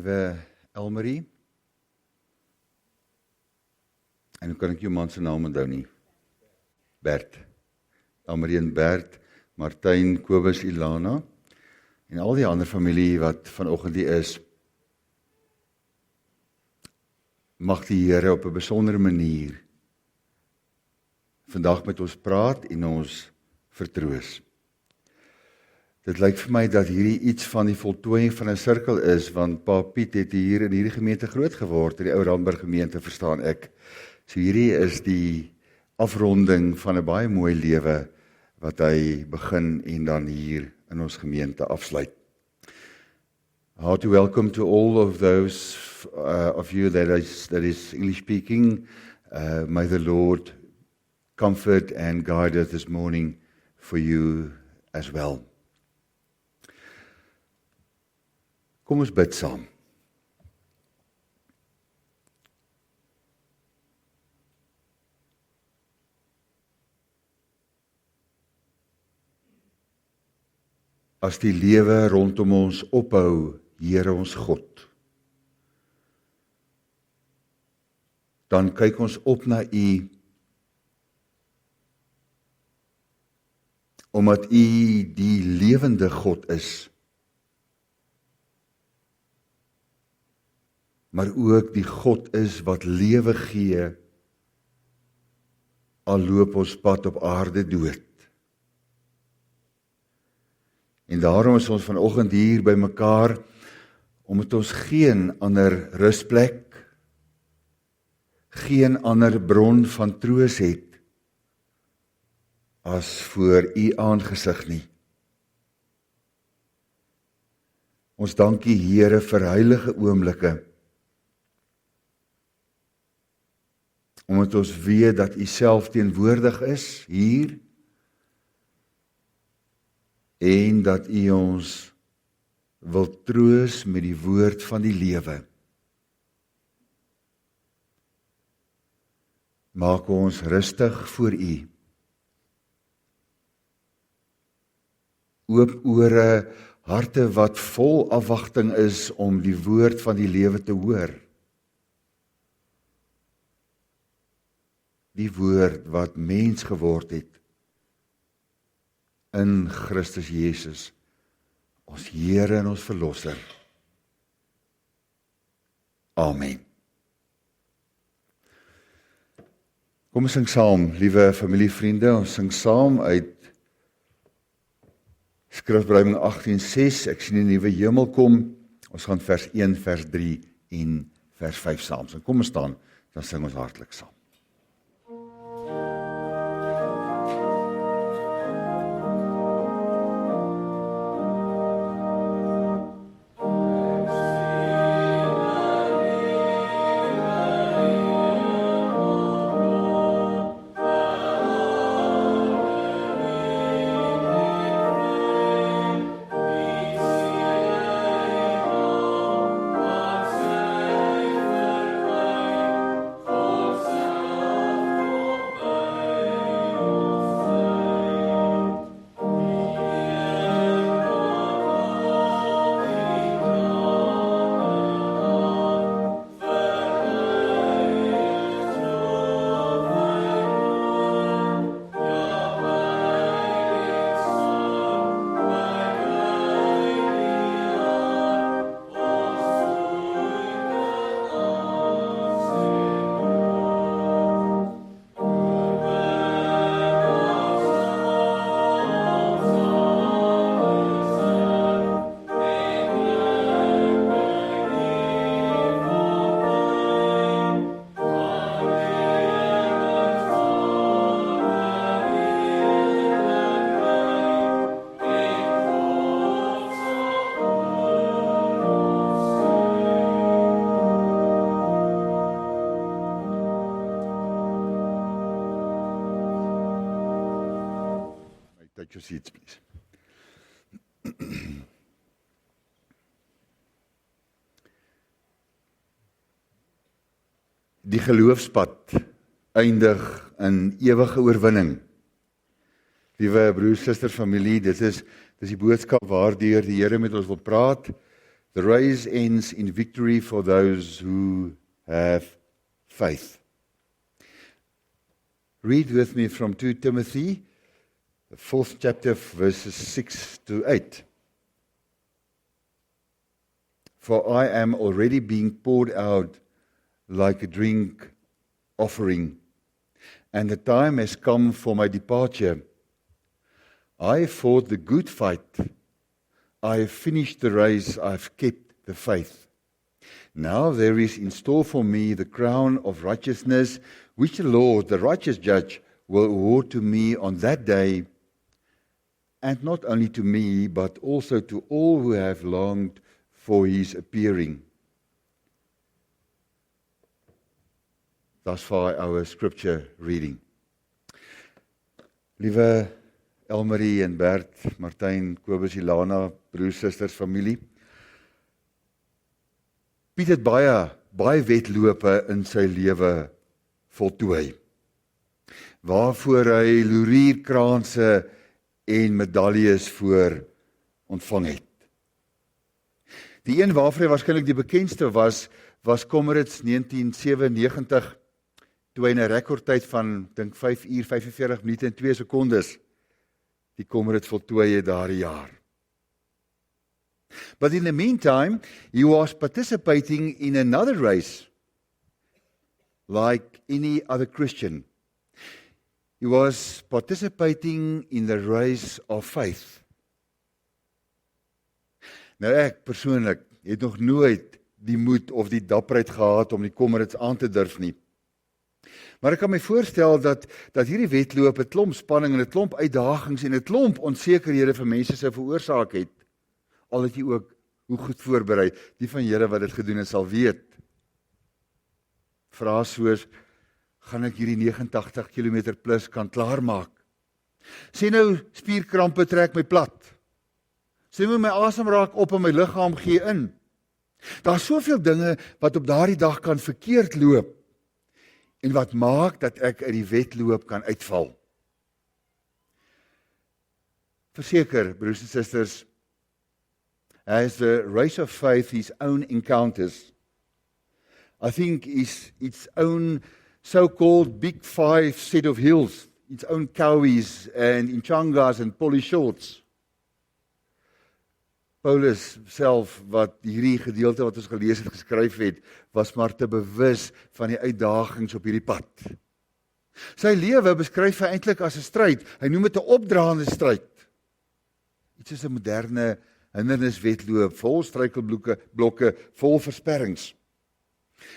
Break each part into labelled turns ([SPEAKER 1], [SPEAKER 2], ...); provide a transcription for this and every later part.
[SPEAKER 1] Liewe Elmarie, en hoe kan ek jou man se naam onthou nie? Bert. Elmarie en Bert, Martijn, Kobus, Ilana, en al die ander familie wat vanoggend hier is, mag die Here op 'n besondere manier vandag met ons praat en ons vertroos. Dit lyk vir my dat hierdie iets van die voltooiing van 'n sirkel is, want Pa Piet het hier in hierdie gemeente groot geword, in die ou Randburg gemeente, verstaan ek. So hierdie is die afronding van 'n baie mooi lewe wat hy begin en dan hier in ons gemeente afsluit. Hearty welcome to all of those of you that is English speaking. May the Lord comfort and guide us this morning for you as well. Kom ons bid saam. As die lewe rondom ons ophou, Here ons God, dan kyk ons op na U, omdat U die lewende God is, maar ook die God is wat lewe gee, al loop ons pad op aarde dood. En daarom is ons vanoggend hier by mekaar, omdat ons geen ander rusplek, geen ander bron van troos het, as voor U aangesig nie. Ons dank U, Here, vir heilige oomblikke, omdat ons weet dat U self teenwoordig is hier, en dat U ons wil troos met die woord van die lewe. Maak ons rustig voor U. Oop ore, harte wat vol afwagting is om die woord van die lewe te hoor. Die woord wat mens geword het in Christus Jesus, ons Here en ons Verlosser. Amen. Kom ons sing saam, liewe familievriende, ons sing saam uit Skrifbreiding 18:6, ek sien 'n nuwe hemel kom, ons gaan vers 1, vers 3 en vers 5 saam. So kom ons staan, dan sing ons hartlik saam. Take your seats, please. Die geloofspad eindig in ewige oorwinning. Liewe broers, susters, familie, dis die boodskap waardeur die Here met ons wil praat The race ends in victory for those who have faith. Read with me from 2 Timothy, the 4th chapter, verses 6 to 8. For I am already being poured out like a drink offering, and the time has come for my departure. I have fought the good fight. I have finished the race. I have kept the faith. Now there is in store for me the crown of righteousness, which the Lord, the righteous judge, will award to me on that day, and not only to me, but also to all who have longed for his appearing. Thus far our scripture reading. Liewe Elmarie en Bert, Martijn, Kobus, Ilana, broers, susters, familie. Piet het baie wedlope in sy lewe voltooi, waarvoor hy laurierkranse en medaljes voor ontvang het. Die een waarvoor hy waarskynlik die bekendste was Comrades 1997, toe hy in 'n rekordtyd van, dink 5 uur, 45 minute en 2 sekondes, die Comrades voltooi het daardie jaar. But in the meantime, he was participating in another race, like any other Christian. He was participating in the race of faith. Nou ek persoonlik het nog nooit die moed of die dapperheid gehad om die Comrades aan te durf nie. Maar ek kan my voorstel dat hierdie wedloop 'n klomp spanning en 'n klomp uitdagings en 'n klomp onsekerhede vir mense sou veroorsaak het. Al het jy ook hoe goed voorberei. Die van julle wat dit gedoen het sal weet. Vrae soos, gaan ek hierdie 89 km plus kan klaarmaak? Sê nou, spierkrampe trek my plat. Sê my asem raak op en my liggaam gee in. Daar's soveel dinge wat op daardie dag kan verkeerd loop en wat maak dat ek uit die wedloop kan uitval. Verseker, broers en susters, as the race of faith, his own encounters, I think is its own so-called big 5 set of hills, its own Kauis and Inchangas and Polly Shorts. Paulus self, wat hierdie gedeelte wat ons gelees het, geskryf het, was maar te bewus van die uitdagings op hierdie pad. Sy lewe beskryf hy eintlik as 'n stryd. Hy noem dit 'n opdraande stryd. Iets soos 'n moderne hinderniswedloop, vol struikelblokke, vol versperrings.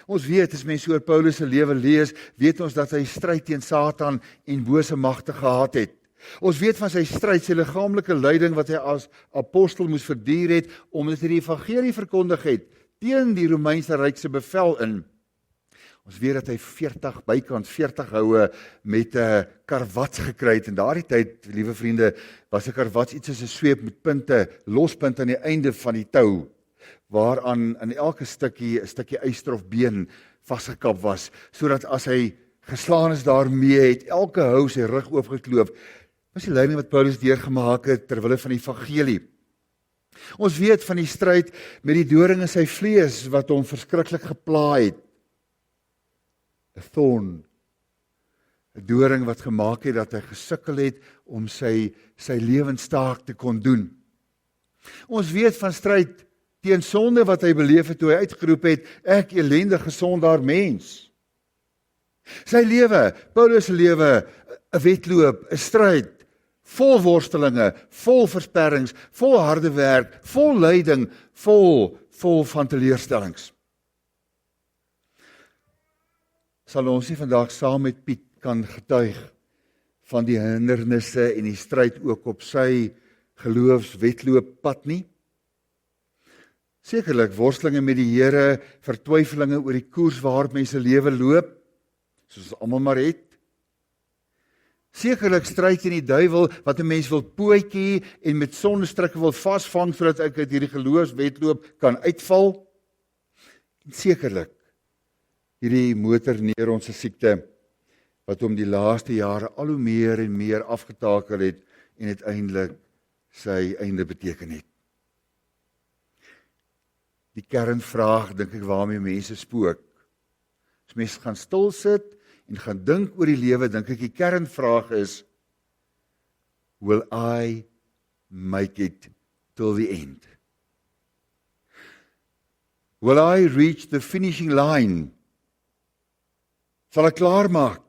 [SPEAKER 1] Ons weet, as mense oor Paulus se lewe lees, weet ons dat hy stryd teen Satan en bose magte gehad het. Ons weet van sy stryd, sy liggaamlike lyding wat hy as apostel moes verduur het, omdat hy die evangelie verkondig het, teen die Romeinse ryk se bevel in. Ons weet dat hy 40 houe met 'n karwats gekry het. In daardie tyd, liewe vriende, was 'n karwats iets soos 'n sweep met punte, lospunte aan die einde van die tou, waaraan in elke stukkie 'n stukkie yster of been vasgekap was, sodat as hy geslaan is daarmee, het elke hou sy rug oopgekloof. Was die lyding wat Paulus deurgemaak het ter wille van die evangelie. Ons weet van die stryd met die doring in sy vlees wat hom verskriklik gepla het. 'n thorn, 'n doring wat gemaak het dat hy gesukkel het om sy lewenstaak te kon doen. Ons weet van stryd teen sonde wat hy beleef het toe hy uitgeroep het, ek elendige sondaar mens. Sy lewe, Paulus se lewe, 'n wedloop, 'n stryd, vol worstelinge, vol versperrings, vol harde werk, vol lyding, vol van teleurstellings. Sal ons nie vandag saam met Piet kan getuig van die hindernisse en die stryd ook op sy geloofswedlooppad nie? Sekerlik worstelinge met die Here, vertwyfelinge oor die koers waarop mense lewe loop, soos ons almal maar het. Sekerlik stryd teen die duiwel wat 'n mens wil pootjie en met sonnestrikke wil vasvang sodat ek uit hierdie geloofswedloop kan uitval. En sekerlik hierdie motorneuronse siekte wat hom die laaste jare al hoe meer en meer afgetakel het en uiteindelik sy einde beteken het. die kernvraag, dink ek, waarmee mense spook. As mense gaan stil sit en gaan dink oor die lewe, dink ek die kernvraag is, will I make it till the end? Will I reach the finishing line? Sal ek klaarmaak?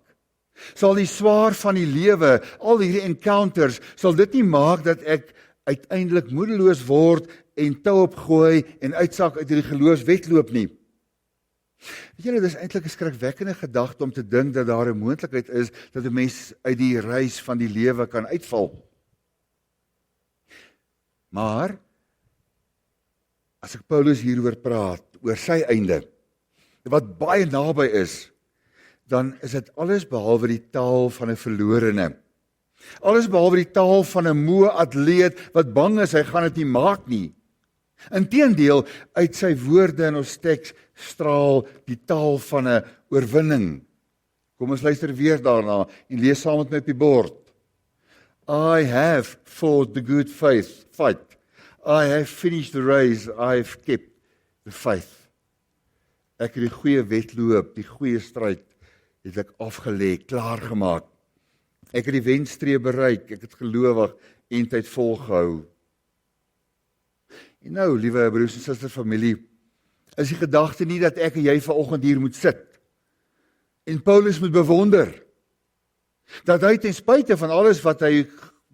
[SPEAKER 1] Sal die swaar van die lewe, al hierdie encounters, sal dit nie maak dat ek uiteindelik moedeloos word en tou opgooi en uitsak uit hierdie geloofswedloop nie? Weet julle, dis eintlik 'n skrikwekkende gedagte om te dink dat daar 'n moontlikheid is dat 'n mens uit die reis van die lewe kan uitval. Maar as ek Paulus hieroor praat, oor sy einde, wat baie naby is, dan is dit alles behalwe die taal van 'n verlorene. Alles behalwe die taal van 'n moe atleet wat bang is hy gaan dit nie maak nie. Inteendeel, uit sy woorde in ons teks straal die taal van 'n oorwinning. Kom ons luister weer daarna en lees saam met my op die bord. I have fought the good fight. I have finished the race. I have kept the faith. Ek het die goeie wedloop, die goeie stryd, het ek afgelê, klaargemaak. Ek het die wenstreep bereik, ek het gelowig en tyd volgehou. En nou, liewe broers en susters familie, is die gedagte nie dat ek en jy vanoggend hier moet sit en Paulus moet bewonder dat hy ten spyte van alles wat hy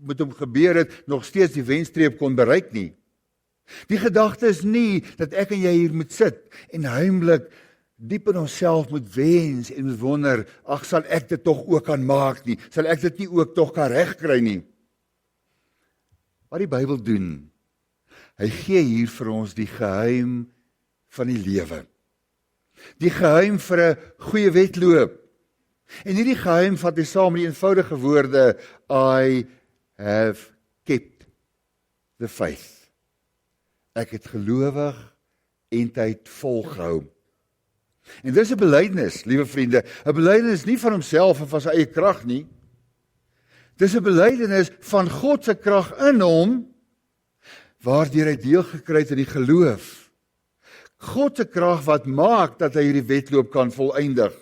[SPEAKER 1] met hom gebeur het, nog steeds die wenstreep kon bereik nie. Die gedagte is nie dat ek en jy hier moet sit en heimlik diep in onsself moet wens en moet wonder, ag, sal ek dit tog ook kan maak nie? Sal ek dit nie ook tog kan regkry nie? Wat die Bybel doen, hy gee hier vir ons die geheim van die lewe. Die geheim vir 'n goeie wedloop. En hierdie geheim vat hy saam met die eenvoudige woorde, I have kept the faith. Ek het gelowig en tyd volgehou. En dis 'n belydenis, liewe vriende, 'n belydenis nie van homself en van sy eie krag nie. Dis 'n belydenis van God se krag in hom, waardeur hy deel gekry het in die geloof. God se krag wat maak dat hy hierdie wedloop kan volëindig.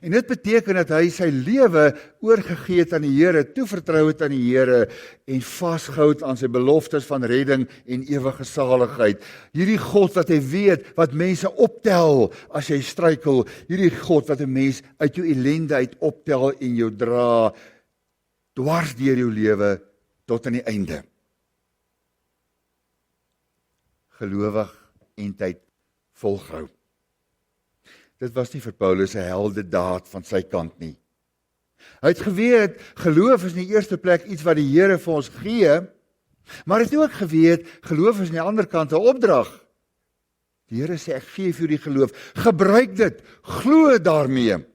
[SPEAKER 1] En dit beteken dat hy sy lewe oorgegee het aan die Here, toevertrou het aan die Here en vasgehou het aan sy beloftes van redding en ewige saligheid. Hierdie God wat hy weet wat mense optel as jy struikel, hierdie God wat 'n mens uit jou ellende uit optel en jou dra dwars deur jou lewe tot aan die einde. Gelowig en tyd volgehou. Dit was nie vir Paulus 'n heldedaad van sy kant nie. Hy het geweet, geloof is in die eerste plek iets wat die Here vir ons gee, maar hy het ook geweet, geloof is aan die ander kant 'n opdrag. Die Here sê, ek gee vir jou die geloof, gebruik dit, glo daarmee.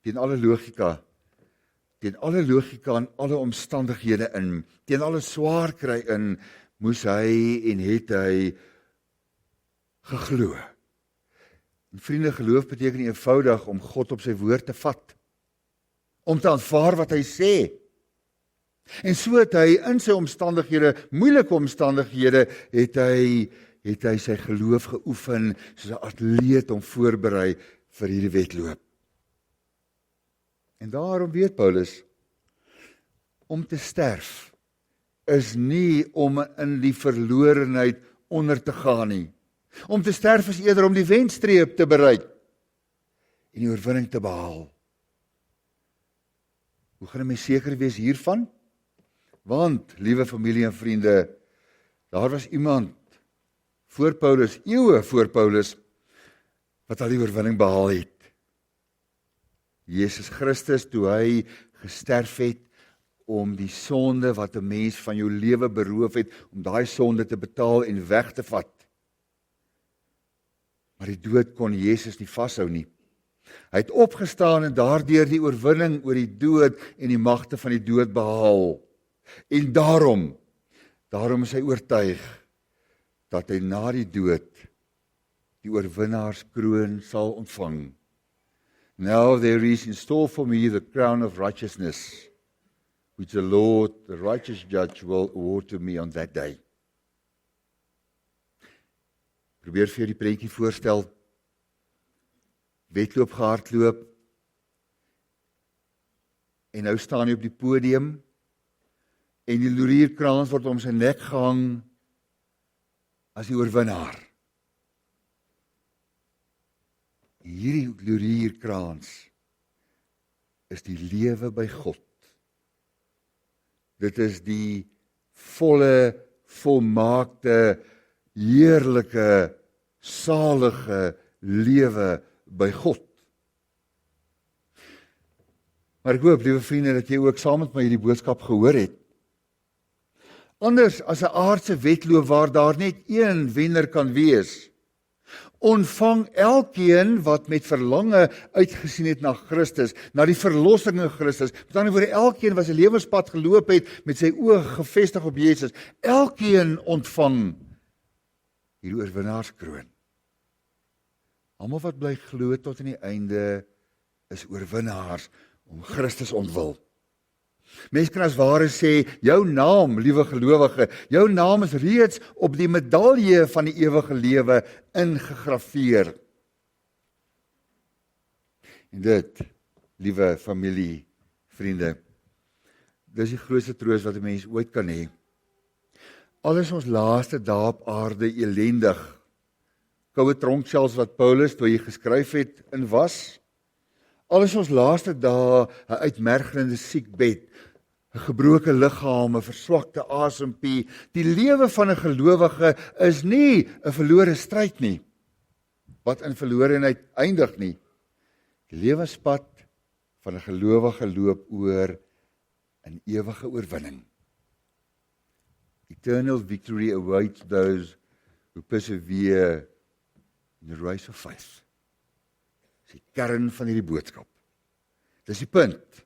[SPEAKER 1] Teen alle logika en alle omstandighede in, teen alle swaar kry in, moes hy en het hy geglo. En vriende, geloof beteken eenvoudig om God op sy woord te vat, om te aanvaar wat hy sê. En so het hy in sy omstandighede, moeilike omstandighede, het hy sy geloof geoefen, soos 'n atleet om voorberei vir hierdie wedloop. En daarom weet Paulus, om te sterf is nie om in die verlorenheid onder te gaan nie. Om te sterf is eerder om die wenstreep te bereik en die oorwinning te behaal. Hoe gaan 'n mens seker wees hiervan? Want, liewe familie en vriende, daar was iemand voor Paulus, eeue voor Paulus, wat al die oorwinning behaal het. Jesus Christus, toe hy gesterf het om die sonde wat 'n mens van jou lewe beroof het, om daai sonde te betaal en weg te vat. Maar die dood kon Jesus nie vashou nie. Hy het opgestaan en daardeur die oorwinning oor die dood en die magte van die dood behaal. En daarom is hy oortuig dat hy na die dood die oorwinnaarskroon sal ontvang. Now there is in store for me the crown of righteousness, which the Lord, the righteous judge, will award to me on that day. Probeer vir jou die prentjie voorstel. Wedloop gehardloop. En nou staan hy op die podium. En die laurierkrans word om sy nek gehang as die oorwinnaar. Hierdie laurierkrans is die lewe by God. Dit is die volle, volmaakte, heerlike, salige lewe by God. Maar ek hoop, liewe vriende, dat jy ook saam met my hierdie boodskap gehoor het. Anders as 'n aardse wedloop waar daar net een wenner kan wees, ontvang elkeen wat met verlange uitgesien het na Christus, na die verlossing in Christus. Met ander woorde, elkeen wat sy lewenspad geloop het met sy oë gefestig op Jesus, elkeen ontvang hierdie oorwinnaarskroon. Almal wat bly glo tot aan die einde is oorwinnaars om Christus ontwil. Mense kan as ware sê, jou naam, liewe gelowige, jou naam is reeds op die medalje van die ewige lewe ingegrafeer. En dit, liewe familie, vriende, dis die grootste troos wat 'n mens ooit kan hê. Al is ons laaste dae op aarde elendig, koue tronksels wat Paulus, toe hy geskryf het, in was, al is ons laaste dae 'n uitmergelende siekbed, 'n gebroke liggaam, 'n verswakte asempie. Die lewe van 'n gelowige is nie 'n verlore stryd nie, wat in verlorenheid eindig nie. Die lewenspad van 'n gelowige loop oor in ewige oorwinning. Eternal victory awaits those who persevere in the race of faith. Dis die kern van hierdie boodskap. Dis die punt.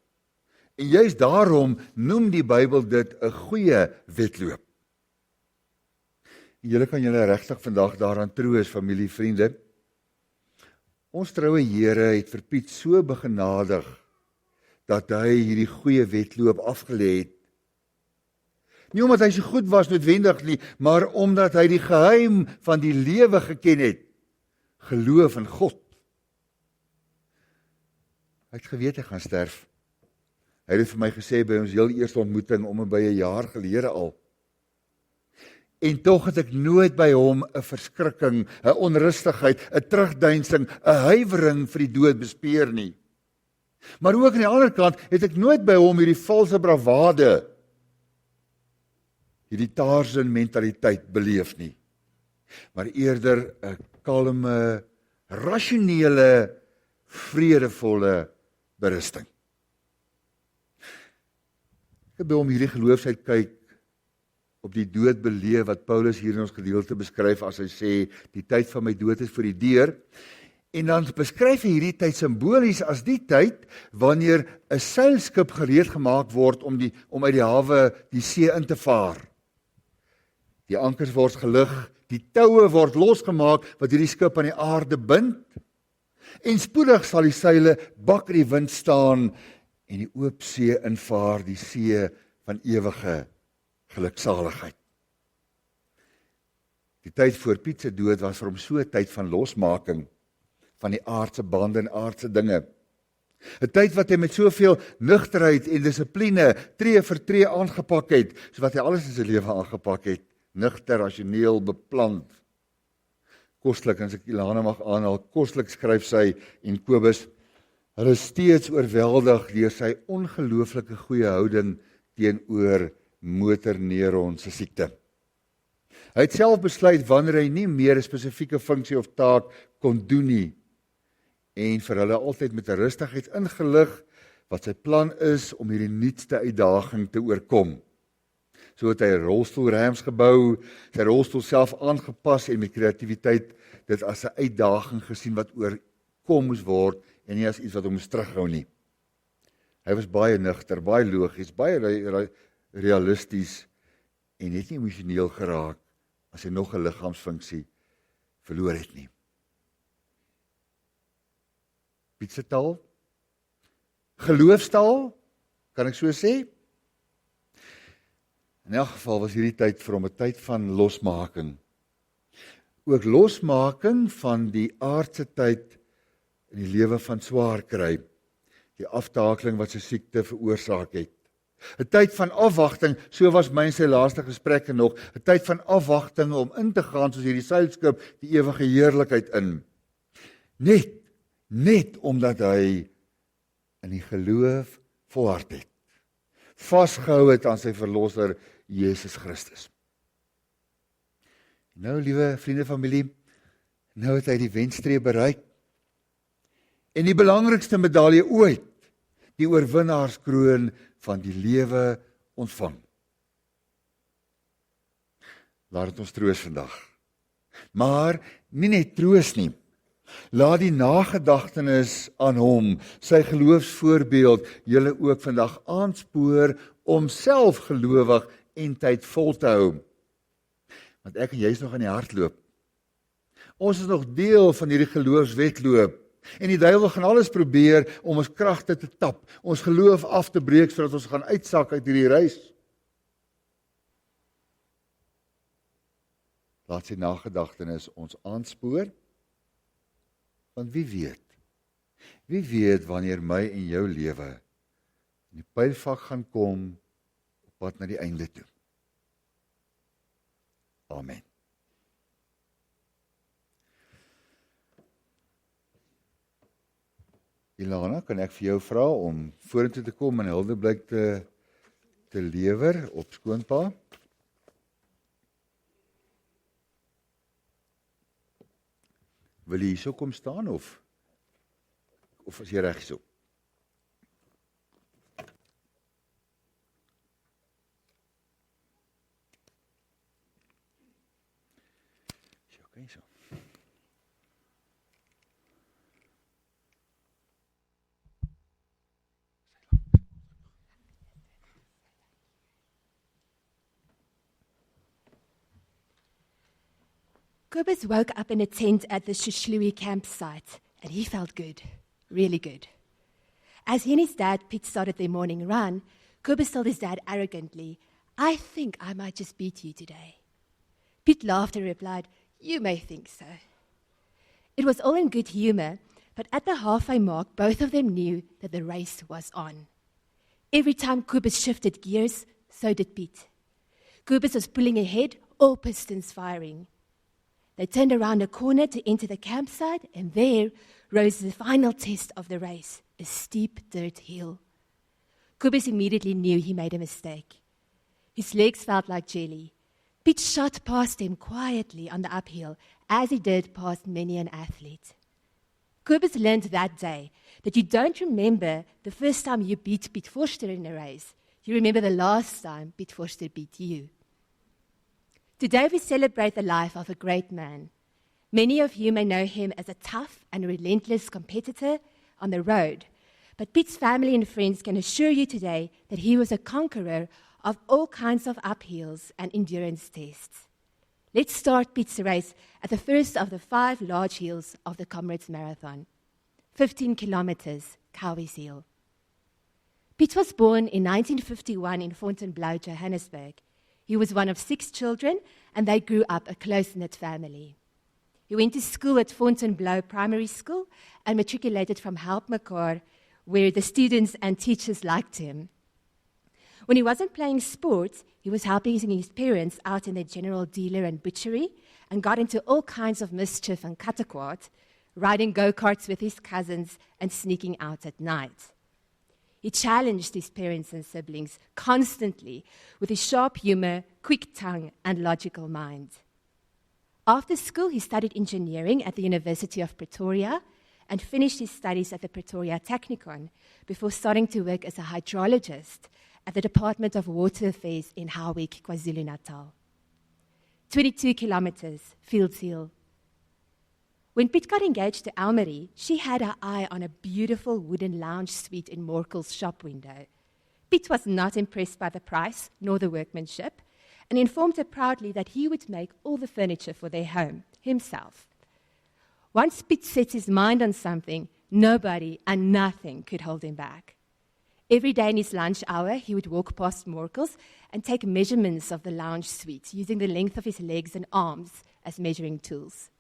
[SPEAKER 1] En juist daarom noem die Bybel dit 'n goeie wedloop. En julle kan julle regtig vandag daaraan troos, familie, vriende. Ons troue Here het vir Piet so begenadig dat hy hierdie goeie wedloop afgelê het. Nie omdat hy so goed was noodwendig nie, maar omdat hy die geheim van die lewe geken het. Geloof in God. Hy het geweet hy gaan sterf. Hy het vir my gesê by ons heel eerste ontmoeting om en by 'n jaar gelede al. En tog het ek nooit by hom 'n verskrikking, 'n onrustigheid, 'n terugdeinsing, 'n huiwering vir die dood bespeer nie. Maar ook aan die ander kant het ek nooit by hom hierdie valse bravade, hierdie Tarzan mentaliteit beleef nie. Maar eerder 'n kalme, rasionele, vredevolle berusting. Ek het by hom hierdie geloofsheid kyk op die dood beleef wat Paulus hier in ons gedeelte beskryf as hy sê, die tyd van my dood is voor die deur. En dan beskryf hy hierdie tyd simbolies as die tyd wanneer 'n seilskip gereed gemaak word om uit die hawe die see in te vaar. Die ankers word gelig, die toue word losgemaak wat hierdie skip aan die aarde bind. En spoedig sal die seile bak in die wind staan en die oop see invaar, die see van ewige geluksaligheid. Die tyd voor Piet se dood was vir hom so 'n tyd van losmaking van die aardse bande en aardse dinge. 'n Tyd wat hy met soveel nugterheid en dissipline tree vir tree aangepak het, so wat hy alles in sy lewe aangepak het, nugter, rasioneel, beplan. Koslik, as ek Ilana mag aanhaal, koslik skryf sy en Kobus, hulle is steeds oorweldig deur sy ongelooflike goeie houding teenoor motorneuron se siekte. Hy het self besluit wanneer hy nie meer 'n spesifieke funksie of taak kon doen nie, en vir hulle altyd met 'n rustigheid ingelig wat sy plan is om hierdie nuutste uitdaging te oorkom. So het hy rolstoelrams gebou, sy rolstoel self aangepas en met kreatiwiteit dit as 'n uitdaging gesien wat oorkom moes word en nie as iets wat hom moes terughou nie. Hy was baie nugter, baie logies, baie realisties en het nie emosioneel geraak as hy nog 'n liggaamsfunksie verloor het nie. Piet se taal, geloofstaal, kan ek so sê. In elk geval was hierdie tyd vir hom 'n tyd van losmaking. ook losmaking van die aardse tyd in die lewe van swaar kry, die aftakeling wat sy siekte veroorsaak het. 'n Tyd van afwagting, so was my en sy laaste gesprekke nog, 'n tyd van afwagting om in te gaan soos hierdie seilskip die ewige heerlikheid in. Net omdat hy in die geloof volhard het, vasgehou het aan sy verlosser Jesus Christus. Nou, liewe vriende, familie, nou het hy die wenstreep bereik. En die belangrikste medalje ooit, die oorwinnaarskroon van die lewe ontvang. Laat dit ons troos vandag. Maar nie net troos nie. Laat die nagedagtenis aan hom, sy geloofsvoorbeeld, julle ook vandag aanspoor om self gelowig en tyd vol te hou. Want ek en jy is nog aan die hardloop. Ons is nog deel van hierdie geloofswedloop. En die duiwel gaan alles probeer om ons kragte te tap, ons geloof af te breek, sodat ons gaan uitsak uit hierdie reis. Laat sy nagedagtenis ons aanspoor, want wie weet wanneer my en jou lewe in die pylvak gaan kom, op pad na die einde toe. Amen. Ilana, kan ek vir jou vra om vorentoe te kom en huldeblyk te lewer op skoonpa? Wil jy hierso kom staan of is jy reg hierso? Is jy okay so?
[SPEAKER 2] Kobus woke up in a tent at the Shishlui campsite, and he felt good, really good. As he and his dad, Piet, started their morning run, Kobus told his dad arrogantly, "I think I might just beat you today." Piet laughed and replied, "You may think so." It was all in good humor, but at the halfway mark, both of them knew that the race was on. Every time Kobus shifted gears, so did Piet. Kobus was pulling ahead, all pistons firing. They turned around a corner to enter the campsite, and there rose the final test of the race, a steep dirt hill. Kobus immediately knew he made a mistake. His legs felt like jelly. Piet shot past him quietly on the uphill, as he did past many an athlete. Kobus learned that day that you don't remember the first time you beat Piet Vorster in a race. You remember the last time Piet Vorster beat you. Today we celebrate the life of a great man. Many of you may know him as a tough and relentless competitor on the road, but Piet's family and friends can assure you today that he was a conqueror of all kinds of uphills and endurance tests. Let's start Piet's race at the first of the 5 large hills of the Comrades Marathon, 15 kilometers, Cowie's Hill. Piet was born in 1951 in Fontainebleau, Johannesburg. He was one of 6 children, and they grew up a close-knit family. He went to school at Fontainebleau Primary School and matriculated from Help Mekaar, where the students and teachers liked him. When he wasn't playing sports, he was helping his parents out in the general dealer and butchery and got into all kinds of mischief and kattenkwaad, riding go-karts with his cousins and sneaking out at night. He challenged his parents and siblings constantly with his sharp humor, quick tongue, and logical mind. After school, he studied engineering at the University of Pretoria and finished his studies at the Pretoria Technikon before starting to work as a hydrologist at the Department of Water Affairs in Howick, KwaZulu-Natal. 22 kilometers, Fields Hill. When Piet got engaged to Elmarie, she had her eye on a beautiful wooden lounge suite in Morkel's shop window. Piet was not impressed by the price nor the workmanship and informed her proudly that he would make all the furniture for their home himself. Once Piet set his mind on something, nobody and nothing could hold him back. Every day in his lunch hour, he would walk past Morkel's and take measurements of the lounge suite using the length of his legs and arms as measuring tools.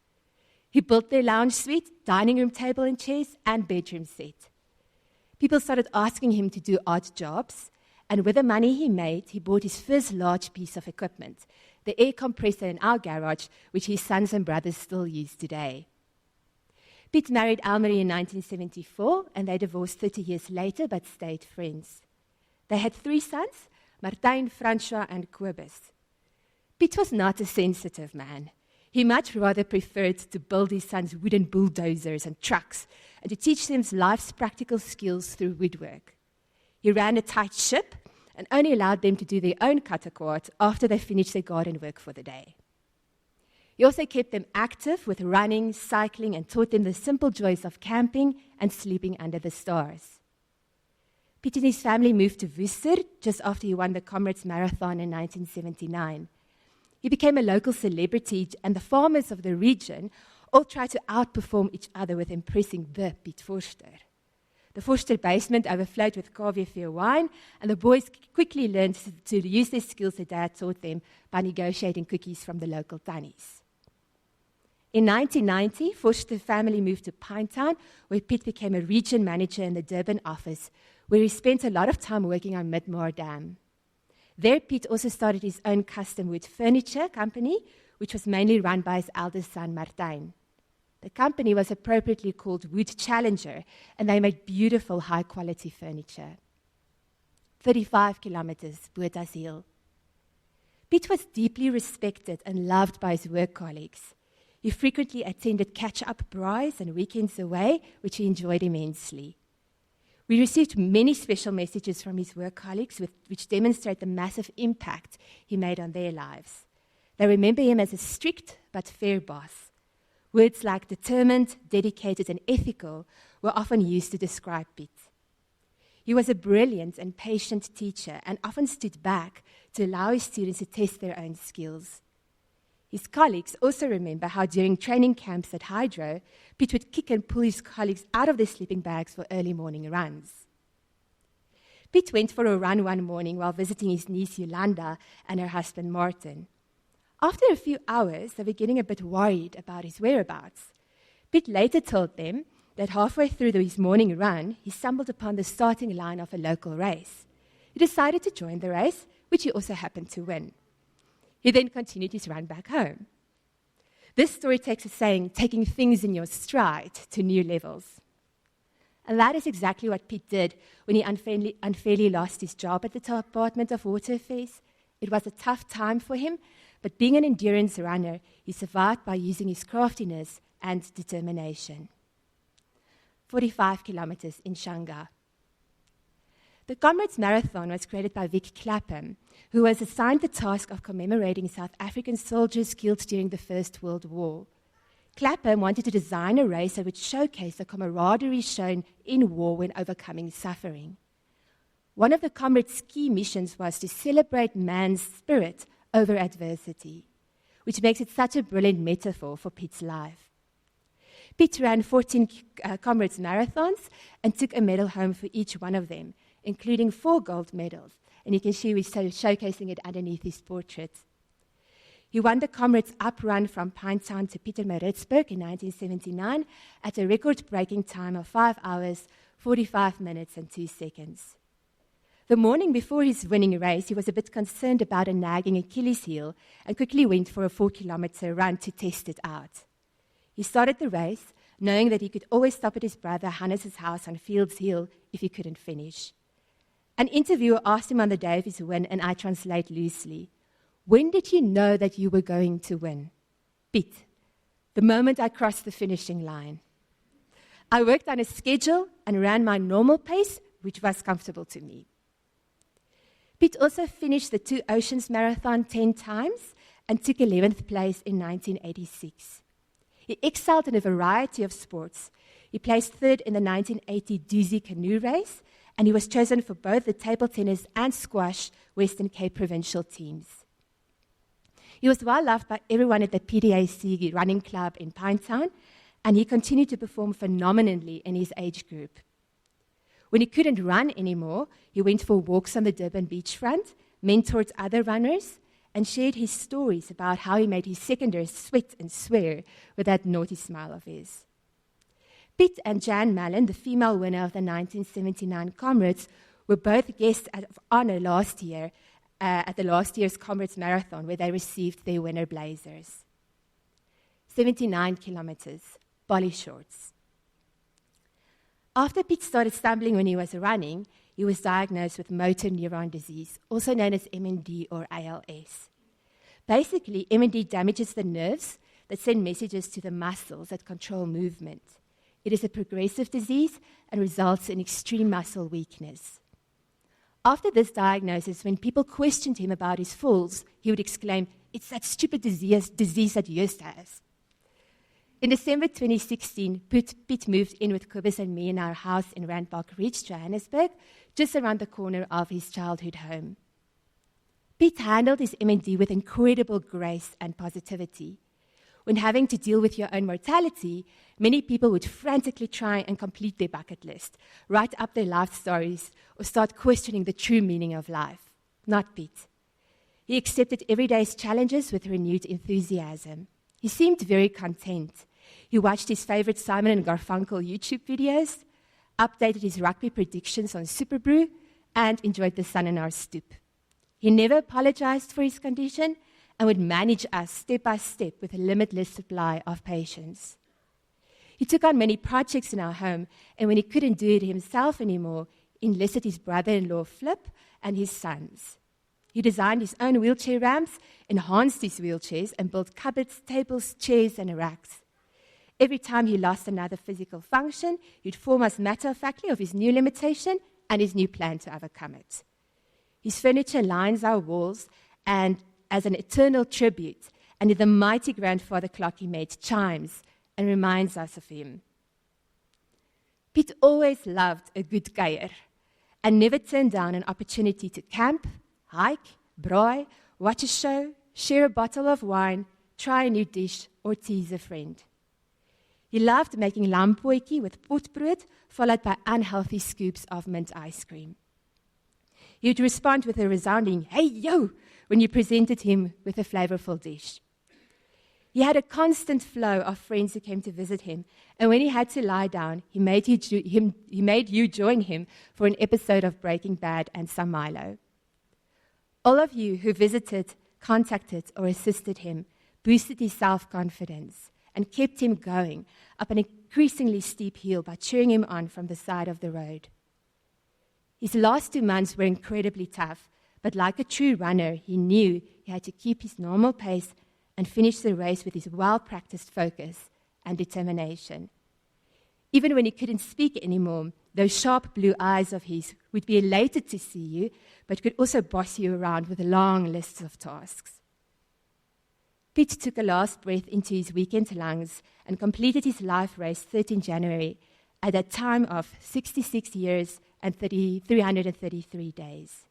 [SPEAKER 2] He built their lounge suite, dining room table and chairs, and bedroom set. People started asking him to do odd jobs, and with the money he made, he bought his first large piece of equipment, the air compressor in our garage, which his sons and brothers still use today. Piet married Elmarie in 1974, and they divorced 30 years later, but stayed friends. They had 3 sons, Martijn, François, and Kobus. Piet was not a sensitive man. He much rather preferred to build his sons wooden bulldozers and trucks, and to teach them life's practical skills through woodwork. He ran a tight ship, and only allowed them to do their own kattenkwaad after they finished their garden work for the day. He also kept them active with running, cycling, and taught them the simple joys of camping and sleeping under the stars. Piet and his family moved to Vorster just after he won the Comrades Marathon in 1979. He became a local celebrity, and the farmers of the region all tried to outperform each other with impressing the Piet Vorster. The Vorster basement overflowed with KVV wine, and the boys quickly learned to use their skills that Dad taught them by negotiating cookies from the local tannies. In 1990, Vorster family moved to Pinetown, where Piet became a region manager in the Durban office, where he spent a lot of time working on Midmar Dam. There, Piet also started his own custom wood furniture company, which was mainly run by his eldest son, Martijn. The company was appropriately called Wood Challenger, and they made beautiful, high-quality furniture. 35 kilometers, Bothaville. Piet was deeply respected and loved by his work colleagues. He frequently attended catch-up braais and weekends away, which he enjoyed immensely. We received many special messages from his work colleagues which demonstrate the massive impact he made on their lives. They remember him as a strict but fair boss. Words like determined, dedicated, and ethical were often used to describe Piet. He was a brilliant and patient teacher and often stood back to allow his students to test their own skills. His colleagues also remember how during training camps at Hydro, Piet would kick and pull his colleagues out of their sleeping bags for early morning runs. Piet went for a run one morning while visiting his niece Yolanda and her husband Martin. After a few hours, they were getting a bit worried about his whereabouts. Piet later told them that halfway through his morning run, he stumbled upon the starting line of a local race. He decided to join the race, which he also happened to win. He then continued his run back home. This story takes a saying, taking things in your stride to new levels. And that is exactly what Piet did when he unfairly lost his job at the Department of Water Affairs. It was a tough time for him, but being an endurance runner, he survived by using his craftiness and determination. 45 kilometers in Shanga. The Comrades Marathon was created by Vic Clapham, who was assigned the task of commemorating South African soldiers killed during the First World War. Clapham wanted to design a race that would showcase the camaraderie shown in war when overcoming suffering. One of the Comrades' key missions was to celebrate man's spirit over adversity, which makes it such a brilliant metaphor for Piet's life. Piet ran 14 Comrades Marathons and took a medal home for each one of them, including 4 gold medals, and you can see we're showcasing it underneath his portrait. He won the Comrades Up Run from Pinetown to Pietermaritzburg in 1979 at a record-breaking time of 5 hours, 45 minutes and 2 seconds. The morning before his winning race, he was a bit concerned about a nagging Achilles heel and quickly went for a 4-kilometer run to test it out. He started the race, knowing that he could always stop at his brother Hannes' house on Fields Hill if he couldn't finish. An interviewer asked him on the day of his win, and I translate loosely, "When did you know that you were going to win?" "Piet, the moment I crossed the finishing line. I worked on a schedule and ran my normal pace, which was comfortable to me." Piet also finished the 2 Oceans Marathon 10 times and took 11th place in 1986. He excelled in a variety of sports. He placed 3rd in the 1980 Doozy canoe race, and he was chosen for both the table tennis and squash Western Cape provincial teams. He was well loved by everyone at the PDAC running club in Pinetown, and he continued to perform phenomenally in his age group. When he couldn't run anymore, he went for walks on the Durban beachfront, mentored other runners, and shared his stories about how he made his secondary sweat and swear with that naughty smile of his. Piet and Jan Mallon, the female winner of the 1979 Comrades, were both guests of honor last year at the last year's Comrades Marathon, where they received their winner blazers. 79 kilometers, Polly shorts. After Piet started stumbling when he was running, he was diagnosed with motor neuron disease, also known as MND or ALS. Basically, MND damages the nerves that send messages to the muscles that control movement. It is a progressive disease and results in extreme muscle weakness. After this diagnosis, when people questioned him about his falls, he would exclaim, "It's that stupid disease that Joost has." In December 2016, Piet moved in with Kobus and me in our house in Randpark Ridge, Johannesburg, just around the corner of his childhood home. Piet handled his MND with incredible grace and positivity. When having to deal with your own mortality, many people would frantically try and complete their bucket list, write up their life stories, or start questioning the true meaning of life. Not Piet. He accepted everyday's challenges with renewed enthusiasm. He seemed very content. He watched his favorite Simon and Garfunkel YouTube videos, updated his rugby predictions on Superbrew, and enjoyed the sun in our stoep. He never apologized for his condition and would manage us step by step with a limitless supply of patience. He took on many projects in our home, and when he couldn't do it himself anymore, enlisted his brother-in-law Flip and his sons. He designed his own wheelchair ramps, enhanced his wheelchairs, and built cupboards, tables, chairs, and racks. Every time he lost another physical function, he'd inform us matter-of-factly of his new limitation and his new plan to overcome it. His furniture lines our walls, and as an eternal tribute, and the mighty grandfather clock he made chimes and reminds us of him. Piet always loved a good kuier and never turned down an opportunity to camp, hike, braai, watch a show, share a bottle of wine, try a new dish, or tease a friend. He loved making lampootjie with potbrood, followed by unhealthy scoops of mint ice cream. He would respond with a resounding, "Hey, yo," when you presented him with a flavorful dish. He had a constant flow of friends who came to visit him, and when he had to lie down, he made you join him for an episode of Breaking Bad and some Milo. All of you who visited, contacted, or assisted him boosted his self-confidence and kept him going up an increasingly steep hill by cheering him on from the side of the road. His last 2 months were incredibly tough, but like a true runner, he knew he had to keep his normal pace and finish the race with his well-practiced focus and determination. Even when he couldn't speak anymore, those sharp blue eyes of his would be elated to see you, but could also boss you around with long lists of tasks. Piet took a last breath into his weekend lungs and completed his life race 13 January at a time of 66 years and 333 days.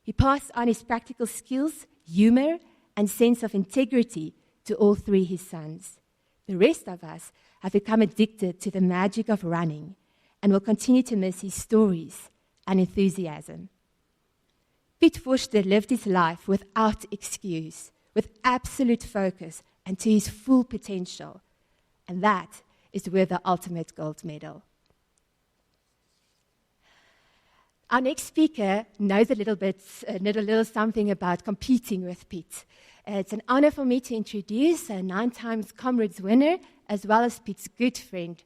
[SPEAKER 2] He passed on his practical skills, humor, and sense of integrity to all 3 his sons. The rest of us have become addicted to the magic of running and will continue to miss his stories and enthusiasm. Piet Vorster lived his life without excuse, with absolute focus and to his full potential. And that is worth the ultimate gold medal. Our next speaker knows a little something about competing with Piet. It's an honor for me to introduce a 9 times Comrades winner, as well as Piet's good friend,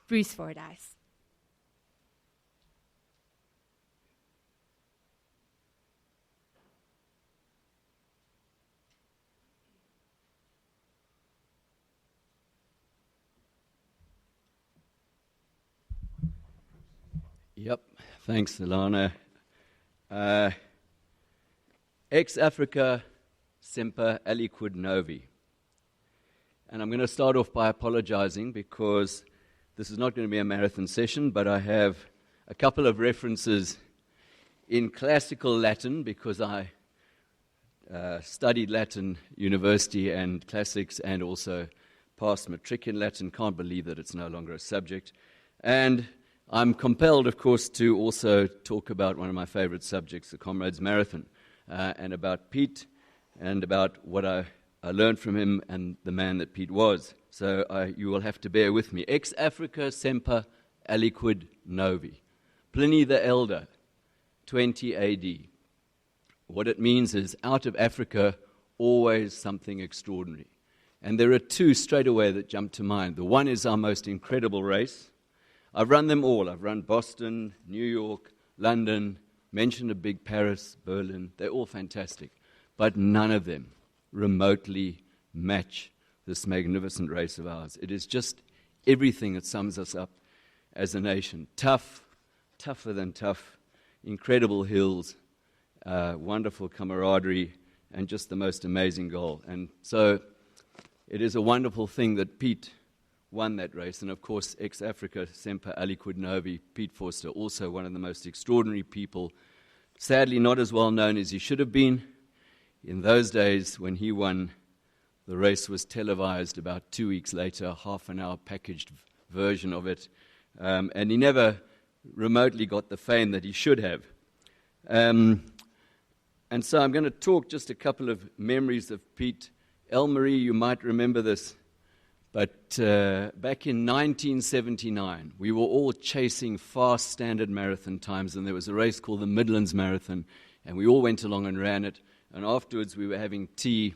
[SPEAKER 2] Bruce Fordyce.
[SPEAKER 3] Yep, thanks, Ilana. Ex Africa semper aliquid novi. And I'm going to start off by apologizing because this is not going to be a marathon session, but I have a couple of references in classical Latin because I studied Latin university and classics and also passed matric in Latin. Can't believe that it's no longer a subject. And I'm compelled, of course, to also talk about one of my favorite subjects, the Comrades Marathon, and about Piet, and about what I learned from him and the man that Piet was. So you will have to bear with me. Ex Africa semper aliquid novi. Pliny the Elder, 20 AD. What it means is, out of Africa, always something extraordinary. And there are two straight away that jump to mind. The one is our most incredible race. I've run them all. I've run Boston, New York, London, mentioned a big Paris, Berlin. They're all fantastic. But none of them remotely match this magnificent race of ours. It is just everything that sums us up as a nation. Tough, tougher than tough, incredible hills, wonderful camaraderie, and just the most amazing goal. And so it is a wonderful thing that Piet won that race. And of course, ex-Africa semper aliquid novi, Piet Vorster, also one of the most extraordinary people, sadly not as well known as he should have been. In those days, when he won, the race was televised about 2 weeks later, a half-an-hour packaged version of it, and he never remotely got the fame that he should have. And so I'm going to talk just a couple of memories of Piet. Elmarie, you might remember this, but back in 1979, we were all chasing fast standard marathon times, and there was a race called the Midlands Marathon, and we all went along and ran it, and afterwards we were having tea,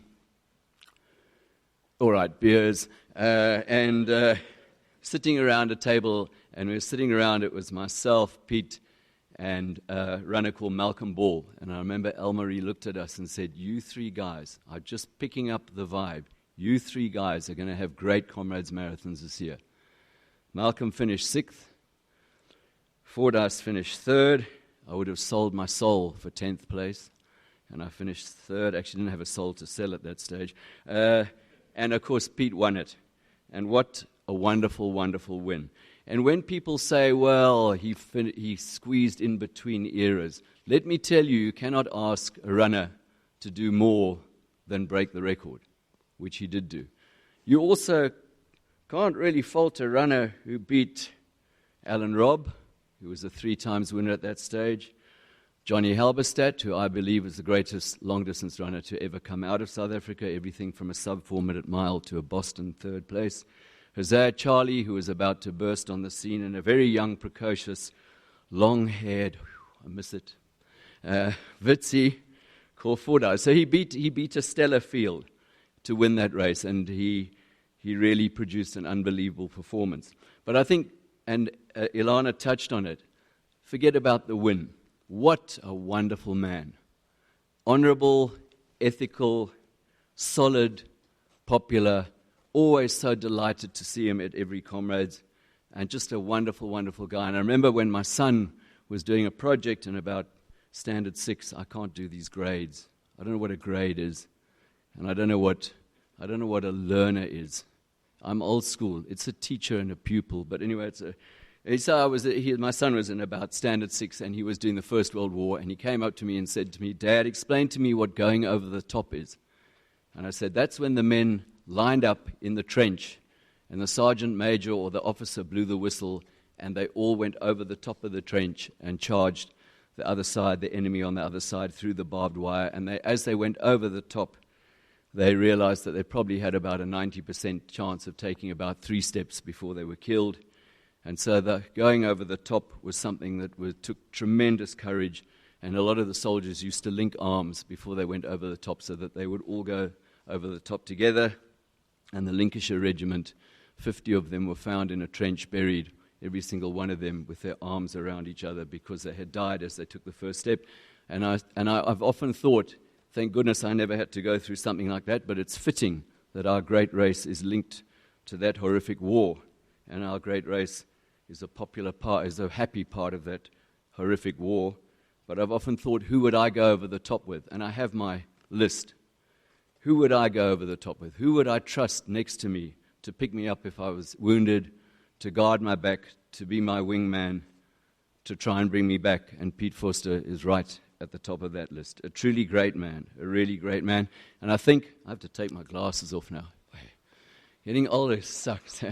[SPEAKER 3] all right, beers, and sitting around a table, and we were sitting around, it was myself, Piet, and a runner called Malcolm Ball. And I remember Elmarie looked at us and said, "You three guys are just picking up the vibe. You three guys are going to have great Comrades Marathons this year." Malcolm finished 6th. Fordyce finished 3rd. I would have sold my soul for 10th place. And I finished 3rd. Actually didn't have a soul to sell at that stage. And of course, Piet won it. And what a wonderful, wonderful win. And when people say, well, he squeezed in between eras, let me tell you, you cannot ask a runner to do more than break the record, which he did do. You also can't really fault a runner who beat Alan Robb, who was a 3 times winner at that stage, Johnny Halberstadt, who I believe is the greatest long-distance runner to ever come out of South Africa, everything from a sub-4-minute mile to a Boston 3rd place. Hosea Charlie, who was about to burst on the scene, and a very young, precocious, long-haired, I miss it, Witsi, called Fordyce. So he beat a stellar field to win that race, and he really produced an unbelievable performance. But I think, and Ilana touched on it, forget about the win. What a wonderful man. Honorable, ethical, solid, popular, always so delighted to see him at every Comrades, and just a wonderful, wonderful guy. And I remember when my son was doing a project in about Standard 6, I can't do these grades. I don't know what a grade is, and I don't know what a learner is. I'm old school. It's a teacher and a pupil. But anyway, my son was in about Standard 6, and he was doing the First World War, and he came up to me and said to me, "Dad, explain to me what going over the top is." And I said, "That's when the men lined up in the trench, and the sergeant major or the officer blew the whistle, and they all went over the top of the trench and charged the other side, the enemy on the other side, through the barbed wire. And as they went over the top, they realized that they probably had about a 90% chance of taking about 3 steps before they were killed. And so the going over the top was something that took tremendous courage, and a lot of the soldiers used to link arms before they went over the top so that they would all go over the top together. And the Lincolnshire Regiment, 50 of them were found in a trench buried, every single one of them with their arms around each other because they had died as they took the first step. And I've often thought, thank goodness I never had to go through something like that, but it's fitting that our great race is linked to that horrific war. And our great race is a happy part of that horrific war. But I've often thought, who would I go over the top with? And I have my list. Who would I go over the top with? Who would I trust next to me to pick me up if I was wounded, to guard my back, to be my wingman, to try and bring me back? And Piet Vorster is right at the top of that list. A truly great man, a really great man. And I think I have to take my glasses off now. Getting older sucks.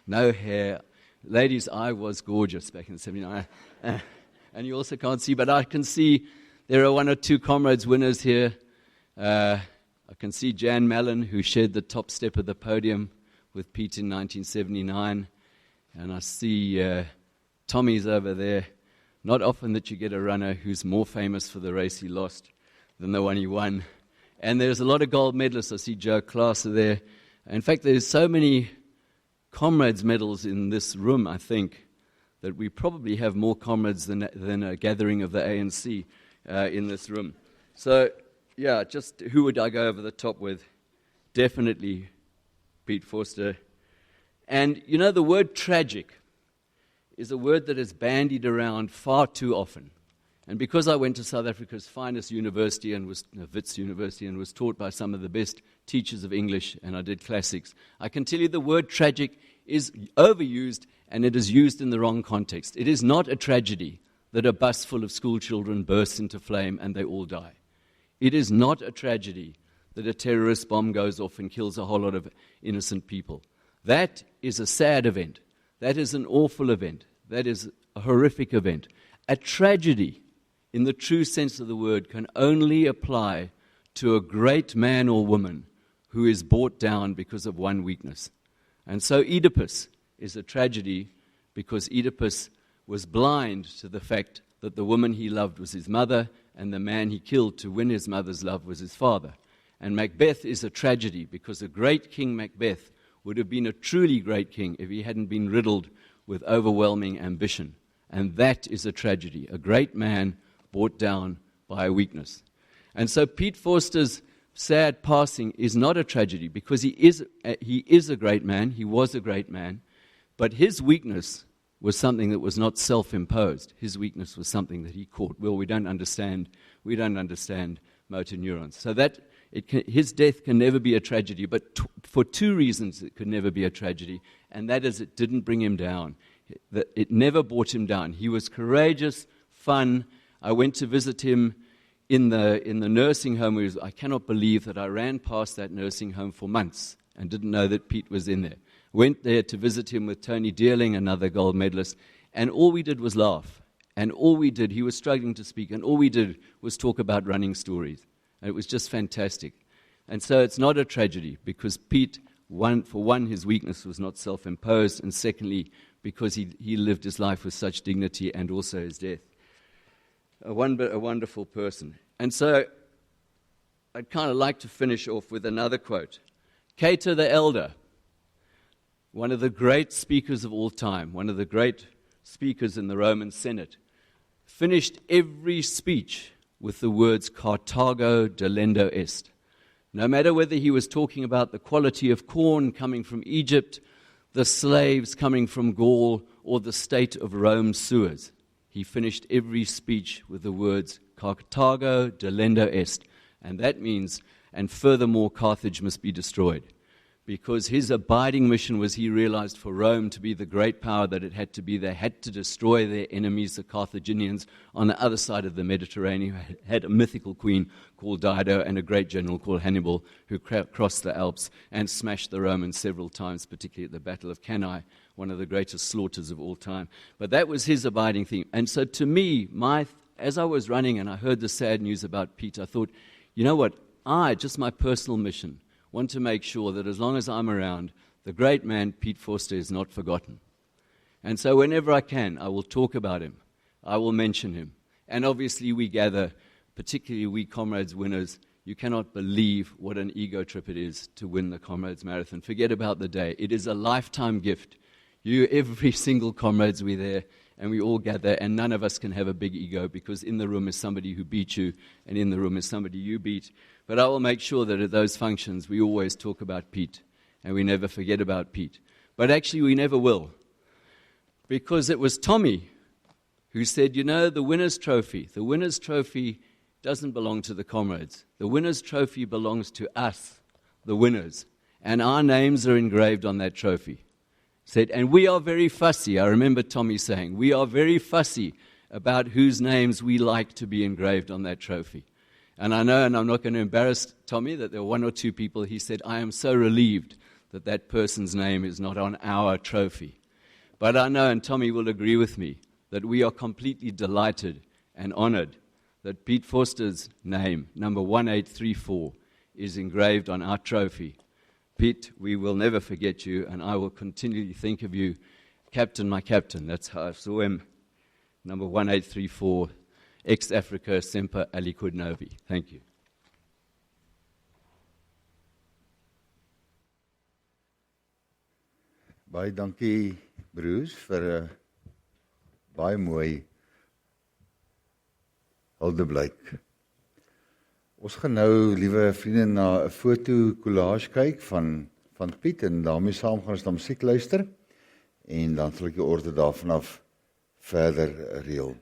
[SPEAKER 3] No hair. Ladies, I was gorgeous back in 79. And you also can't see, but I can see there are 1 or 2 Comrades winners here. I can see Jan Mallon, who shared the top step of the podium with Piet in 1979. And I see Tommy's over there. Not often that you get a runner who's more famous for the race he lost than the one he won. And there's a lot of gold medalists. I see Joe Klaaser there. In fact, there's so many comrades medals in this room, I think, that we probably have more comrades than a gathering of the ANC in this room. So, yeah, just who would I go over the top with? Definitely Piet Vorster. And, you know, the word tragic is a word that is bandied around far too often. And because I went to South Africa's finest university, and was Wits University, and was taught by some of the best teachers of English, and I did classics, I can tell you the word tragic is overused, and it is used in the wrong context. It is not a tragedy that a bus full of school children bursts into flame and they all die. It is not a tragedy that a terrorist bomb goes off and kills a whole lot of innocent people. That is a sad event. That is an awful event. That is a horrific event. A tragedy, in the true sense of the word, can only apply to a great man or woman who is brought down because of one weakness. And so Oedipus is a tragedy because Oedipus was blind to the fact that the woman he loved was his mother and the man he killed to win his mother's love was his father. And Macbeth is a tragedy because the great King Macbeth would have been a truly great king if he hadn't been riddled with overwhelming ambition. And that is a tragedy, a great man brought down by a weakness. And so Piet Vorster's sad passing is not a tragedy because he is a great man, he was a great man, but his weakness was something that was not self-imposed. His weakness was something that he caught. Well, we don't understand motor neurons. So that his death can never be a tragedy, but for two reasons it could never be a tragedy, and that is it didn't bring him down. It never brought him down. He was courageous, fun. I went to visit him in the nursing home. I cannot believe that I ran past that nursing home for months and didn't know that Piet was in there. Went there to visit him with Tony Dearling, another gold medalist, and all we did was laugh. And all we did, he was struggling to speak, and all we did was talk about running stories. And it was just fantastic. And so it's not a tragedy because Piet, for one, his weakness was not self-imposed, and secondly, because he lived his life with such dignity and also his death. A wonderful person. And so I'd kind of like to finish off with another quote. Cato the Elder, one of the great speakers of all time, one of the great speakers in the Roman Senate, finished every speech with the words Carthago delendo est. No matter whether he was talking about the quality of corn coming from Egypt, the slaves coming from Gaul, or the state of Rome's sewers, he finished every speech with the words Carthago delendo est. And that means, and furthermore, Carthage must be destroyed. Because his abiding mission was, he realized, for Rome to be the great power that it had to be, they had to destroy their enemies, the Carthaginians, on the other side of the Mediterranean, who had a mythical queen called Dido and a great general called Hannibal, who crossed the Alps and smashed the Romans several times, particularly at the Battle of Cannae, one of the greatest slaughters of all time. But that was his abiding theme. And so to me, as I was running and I heard the sad news about Piet, I thought, you know what, just my personal mission, want to make sure that as long as I'm around, the great man Piet Vorster is not forgotten. And so whenever I can, I will talk about him. I will mention him. And obviously we gather, particularly we Comrades winners, you cannot believe what an ego trip it is to win the Comrades Marathon. Forget about the day. It is a lifetime gift. Every single Comrades, we're there, and we all gather, and none of us can have a big ego because in the room is somebody who beat you, and in the room is somebody you beat. But I will make sure that at those functions we always talk about Piet, and we never forget about Piet. But actually we never will, because it was Tommy who said, the winner's trophy doesn't belong to the Comrades. The winner's trophy belongs to us, the winners, and our names are engraved on that trophy. Said, and we are very fussy. I remember Tommy saying, we are very fussy about whose names we like to be engraved on that trophy. And I know, and I'm not going to embarrass Tommy, that there were one or two people, he said, I am so relieved that that person's name is not on our trophy. But I know, and Tommy will agree with me, that we are completely delighted and honored that Piet Vorster's name, number 1834, is engraved on our trophy. Piet, we will never forget you, and I will continually think of you, Captain, my captain. That's how I saw him, number 1834, ex-Africa, Semper Aliquid Novi. Thank you.
[SPEAKER 1] Baie dankie, Bruce, vir 'n baie mooi huldeblyk. Ons gaan nou, liewe vriende, na 'n foto-collage kyk van Piet, en daarmee saam gaan ons na musiek luister, en dan sal ek die orde daarvan af verder reël.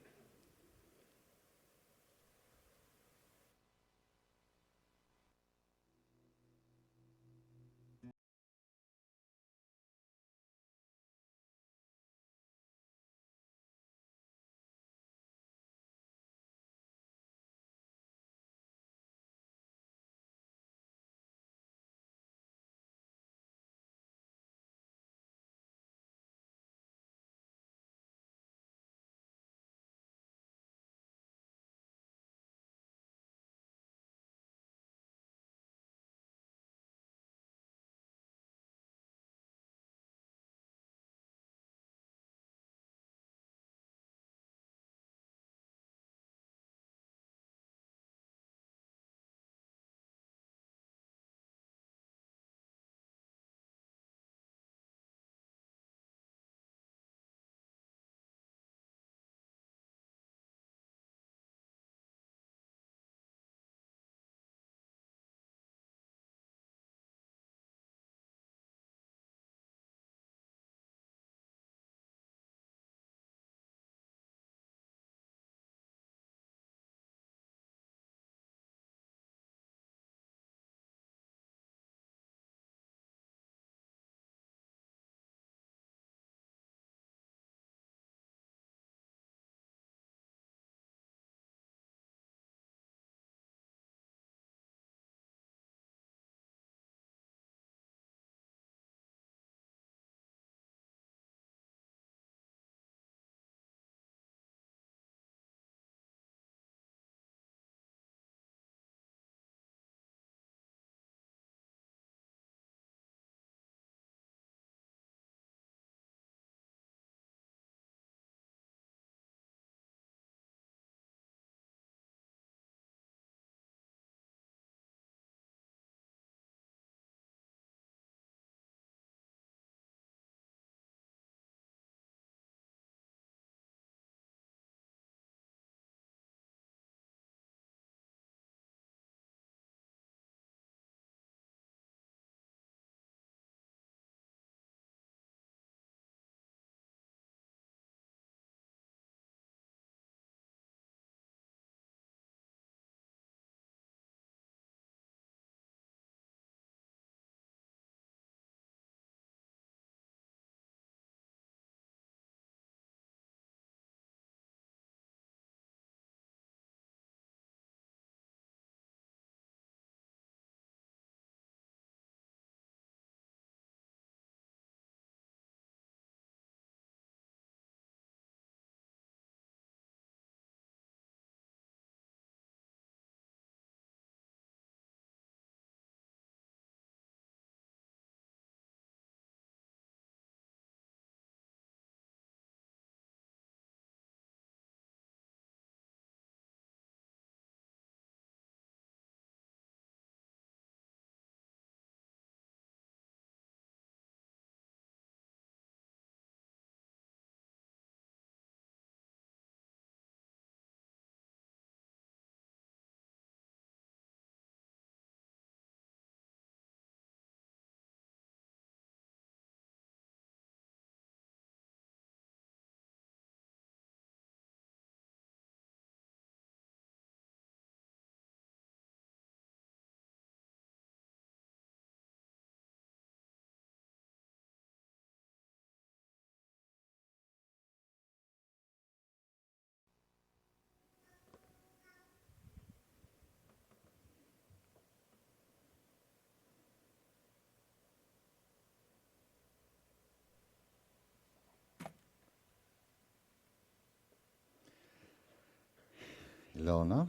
[SPEAKER 1] Ilona,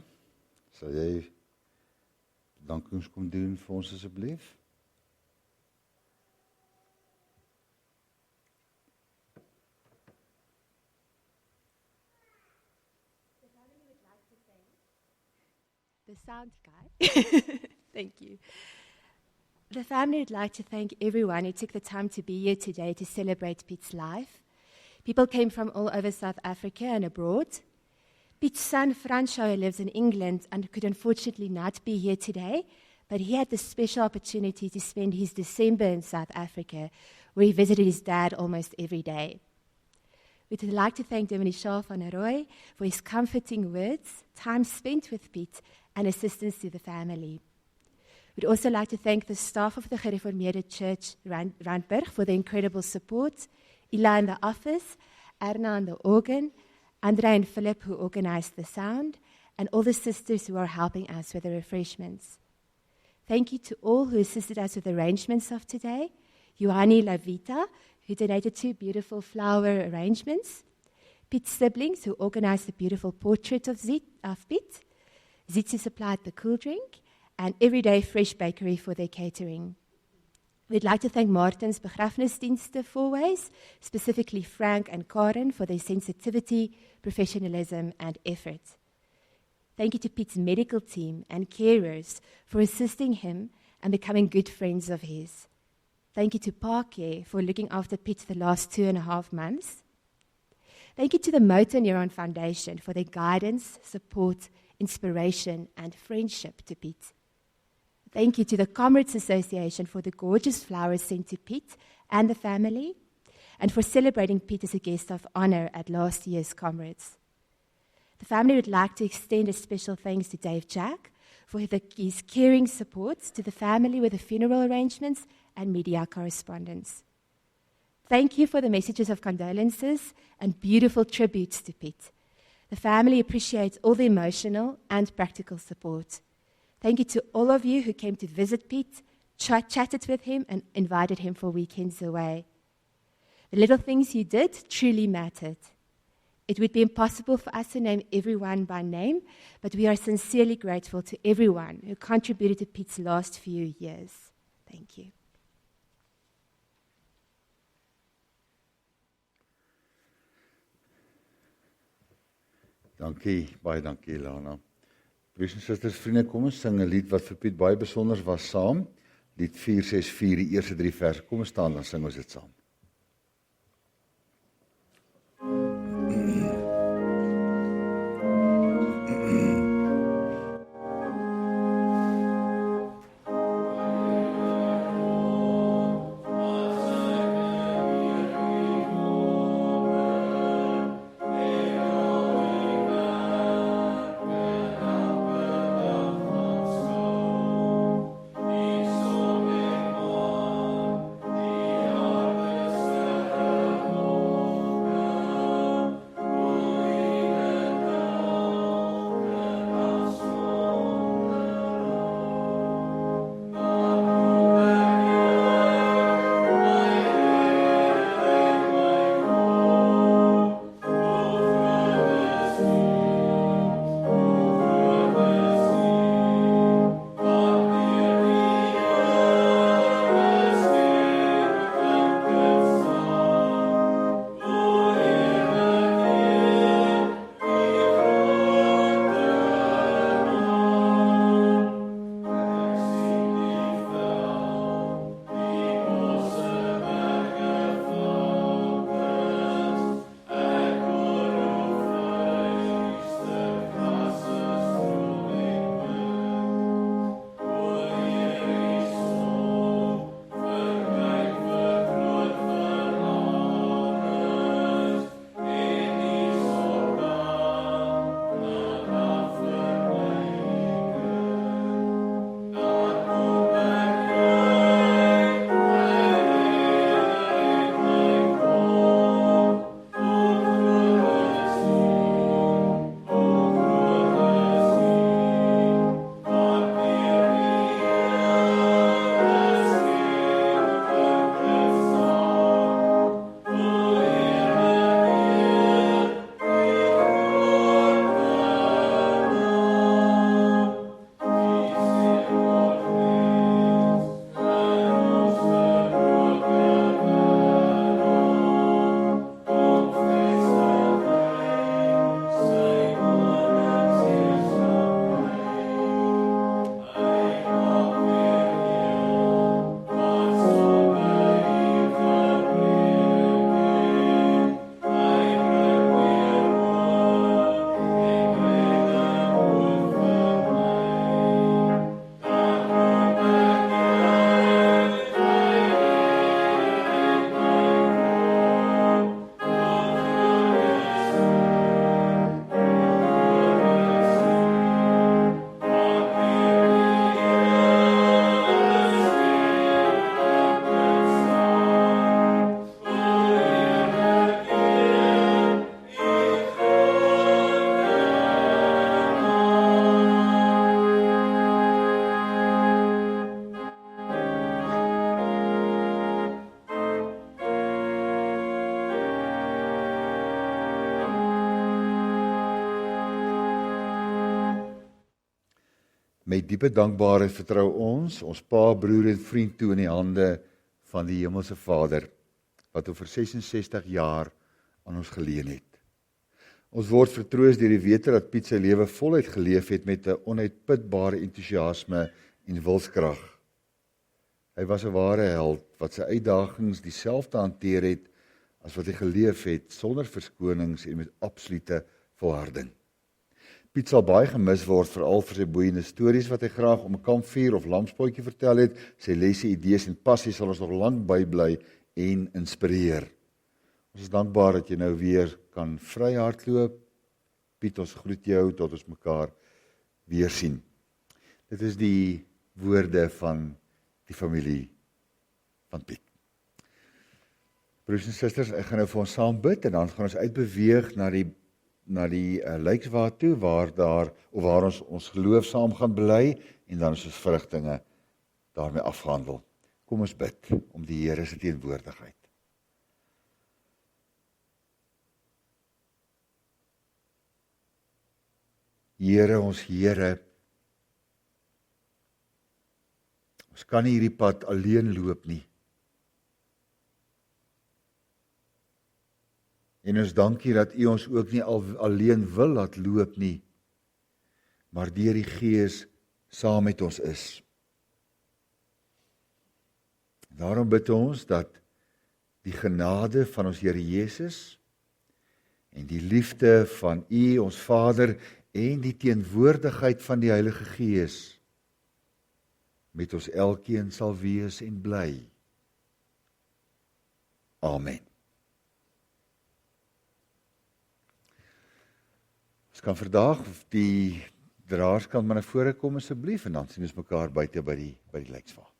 [SPEAKER 1] sal jy dankings kom doen vir ons asseblief?
[SPEAKER 2] The sound guy. Thank you. The family would like to thank everyone who took the time to be here today to celebrate Piet's life. People came from all over South Africa and abroad. Piet's son, Francois, lives in England and could unfortunately not be here today, but he had the special opportunity to spend his December in South Africa, where he visited his dad almost every day. We'd like to thank Dominique van der Roy for his comforting words, time spent with Piet, and assistance to the family. We'd also like to thank the staff of the Gereformeerde Church Randburg for the incredible support, Ila in the office, Erna on the organ, Andrea and Philip who organized the sound, and all the sisters who are helping us with the refreshments. Thank you to all who assisted us with the arrangements of today, Johanni Lavita, who donated 2 beautiful flower arrangements, Piet's siblings who organized the beautiful portrait of Piet, Zit who supplied the cool drink, and Everyday Fresh Bakery for their catering. We'd like to thank Martin's Begrafnisdienste 4 ways, specifically Frank and Karen for their sensitivity, professionalism, and effort. Thank you to Piet's medical team and carers for assisting him and becoming good friends of his. Thank you to Parkcare for looking after Piet the last 2.5 months. Thank you to the Motor Neuron Foundation for their guidance, support, inspiration, and friendship to Piet. Thank you to the Comrades Association for the gorgeous flowers sent to Piet and the family, and for celebrating Piet as a guest of honor at last year's Comrades. The family would like to extend a special thanks to Dave Jack for his caring support to the family with the funeral arrangements and media correspondence. Thank you for the messages of condolences and beautiful tributes to Piet. The family appreciates all the emotional and practical support. Thank you to all of you who came to visit Piet, chatted with him, and invited him for weekends away. The little things you did truly mattered. It would be impossible for us to name everyone by name, but we are sincerely grateful to everyone who contributed to Piet's last few years. Thank you.
[SPEAKER 1] Dankie, baie dankie Lana. Broers en susters, vriende, kom ons sing 'n lied wat vir Piet baie besonder was saam. Lied 464, die eerste 3 verse. Kom ons staan, dan sing ons dit saam. Met diepe dankbaarheid vertrou ons pa, broer en vriend toe in die hande van die Hemelse Vader, wat oor 66 jaar aan ons geleen het. Ons word vertroos deur die wete dat Piet sy lewe voluit geleef het met 'n onuitputbare entoesiasme en wilskrag. Hy was 'n ware held wat sy uitdagings dieselfde hanteer het as wat hy geleef het, sonder verskonings en met absolute volharding. Piet sal baie gemis word, veral vir sy boeiende stories wat hy graag om 'n kampvuur of lamspootjie vertel het. Sy lesse, idees en passie sal ons nog lank bybly en inspireer. Ons is dankbaar dat jy nou weer kan vry hardloop. Piet, ons groet jou tot ons mekaar weer sien. Dit is die woorde van die familie van Piet. Broers en susters, ek gaan nou vir ons saam bid en dan gaan ons uitbeweeg na die lijkswaar toe, waar ons geloof saam gaan bely en dan is ons verrigtinge daarmee afgehandel. Kom ons bid om die Here se teenwoordigheid. Here, ons Here, ons kan nie hierdie pad alleen loop nie. En ons dankie dat U ons ook nie alleen wil laat loop nie, maar deur die Gees saam met ons is. Daarom bid ons dat die genade van ons Here Jesus en die liefde van U, ons Vader, en die teenwoordigheid van die Heilige Gees met ons elkeen sal wees en bly. Amen. Ons kan vandag die draers kan maar na vore kom asseblief en dan sien ons mekaar buite by die lijkswaar.